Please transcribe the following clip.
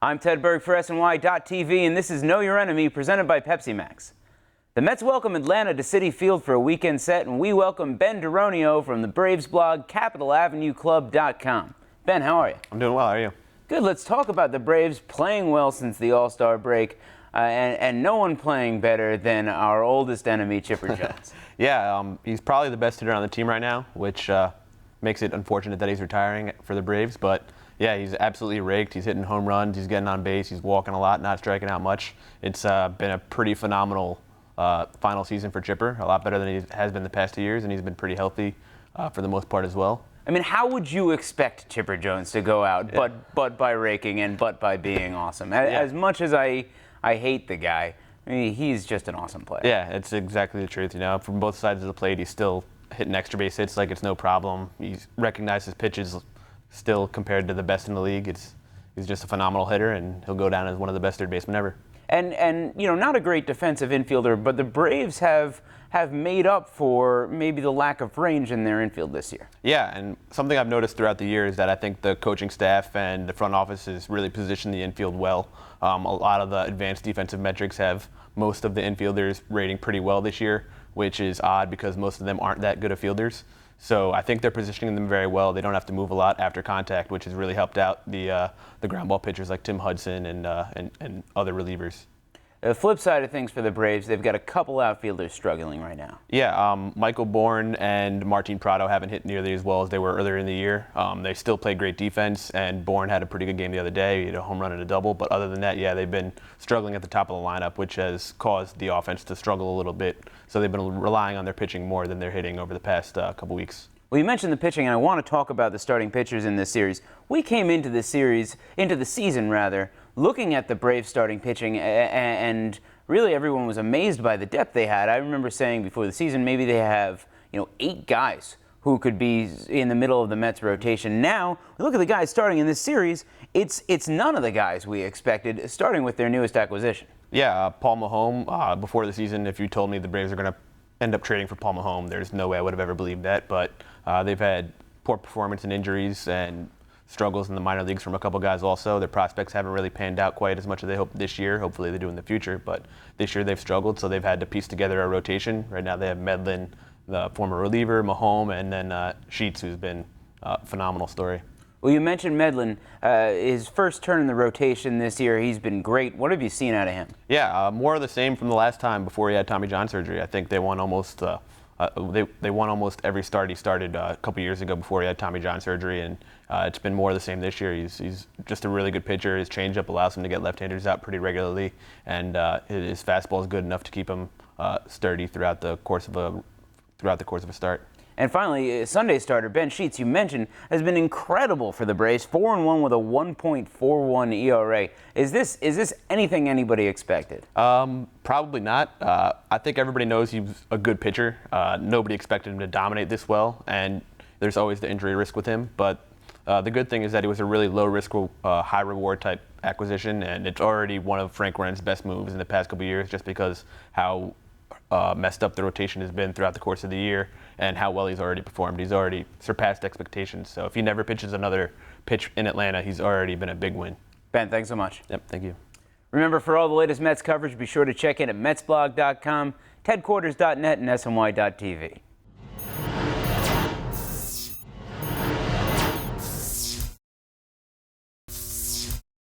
I'm Ted Berg for SNY.TV, and this is Know Your Enemy, presented by Pepsi Max. The Mets welcome Atlanta to Citi Field for a weekend set, and we welcome Ben Duronio from the Braves blog, CapitalAvenueClub.com. Ben, how are you? I'm doing well. How are you? Good. Let's talk about the Braves playing well since the All-Star break, and no one playing better than our oldest enemy, Chipper Jones. Yeah, he's probably the best hitter on the team right now, which makes it unfortunate that he's retiring for the Braves. But yeah, he's absolutely raked. He's hitting home runs. He's getting on base. He's walking a lot, not striking out much. It's been a pretty phenomenal final season for Chipper, a lot better than he has been the past 2 years, and he's been pretty healthy for the most part as well. I mean, how would you expect Chipper Jones to go out but by raking and but by being awesome? As much as I hate the guy, I mean, he's just an awesome player. Yeah, it's exactly the truth. You know, from both sides of the plate, he's still hitting extra base hits like it's no problem. He's recognized his pitches still compared to the best in the league. He's just a phenomenal hitter, and he'll go down as one of the best third basemen ever. And you know, not a great defensive infielder, but the Braves have made up for maybe the lack of range in their infield this year. Yeah, and something I've noticed throughout the year is that I think the coaching staff and the front office has really positioned the infield well. A lot of the advanced defensive metrics have most of the infielders rating pretty well this year, which is odd because most of them aren't that good of fielders. So I think they're positioning them very well. They don't have to move a lot after contact, which has really helped out the ground ball pitchers like Tim Hudson and other relievers. The flip side of things for the Braves, they've got a couple outfielders struggling right now. Yeah, Michael Bourne and Martin Prado haven't hit nearly as well as they were earlier in the year. They still play great defense, and Bourne had a pretty good game the other day. He hit a home run and a double, but other than that, yeah, they've been struggling at the top of the lineup, which has caused the offense to struggle a little bit. So they've been relying on their pitching more than they're hitting over the past couple weeks. Well, you mentioned the pitching, and I want to talk about the starting pitchers in this series. We came into the season, looking at the Braves starting pitching, and really everyone was amazed by the depth they had. I remember saying before the season, maybe they have 8 guys who could be in the middle of the Mets rotation. Now, look at the guys starting in this series. It's none of the guys we expected, starting with their newest acquisition. Yeah, Paul Maholm. Before the season, if you told me the Braves are going to end up trading for Paul Maholm, there's no way I would have ever believed that. But they've had poor performance and injuries and struggles in the minor leagues from a couple guys also. Their prospects haven't really panned out quite as much as they hoped this year. Hopefully they do in the future, but this year they've struggled, so they've had to piece together a rotation. Right now they have Medlin, the former reliever, Maholm, and then Sheets, who's been a phenomenal story. Well, you mentioned Medlin. His first turn in the rotation this year, he's been great. What have you seen out of him? Yeah, more of the same from the last time before he had Tommy John surgery. I think they won almost they won almost every start he started a couple years ago before he had Tommy John surgery, and it's been more of the same this year. He's just a really good pitcher. His changeup allows him to get left-handers out pretty regularly, and his fastball is good enough to keep him sturdy throughout the course of a start. And finally, Sunday starter Ben Sheets, you mentioned, has been incredible for the Braves. 4-1 with a 1.41 ERA. Is this anything anybody expected? Probably not. I think everybody knows he's a good pitcher. Nobody expected him to dominate this well, and there's always the injury risk with him. But the good thing is that it was a really low-risk, high-reward type acquisition, and it's already one of Frank Wren's best moves in the past couple of years, just because how messed up the rotation has been throughout the course of the year and how well he's already performed. He's already surpassed expectations. So if he never pitches another pitch in Atlanta, he's already been a big win. Ben, thanks so much. Yep, thank you. Remember, for all the latest Mets coverage, be sure to check in at MetsBlog.com, TedQuarters.net, and SNY.TV.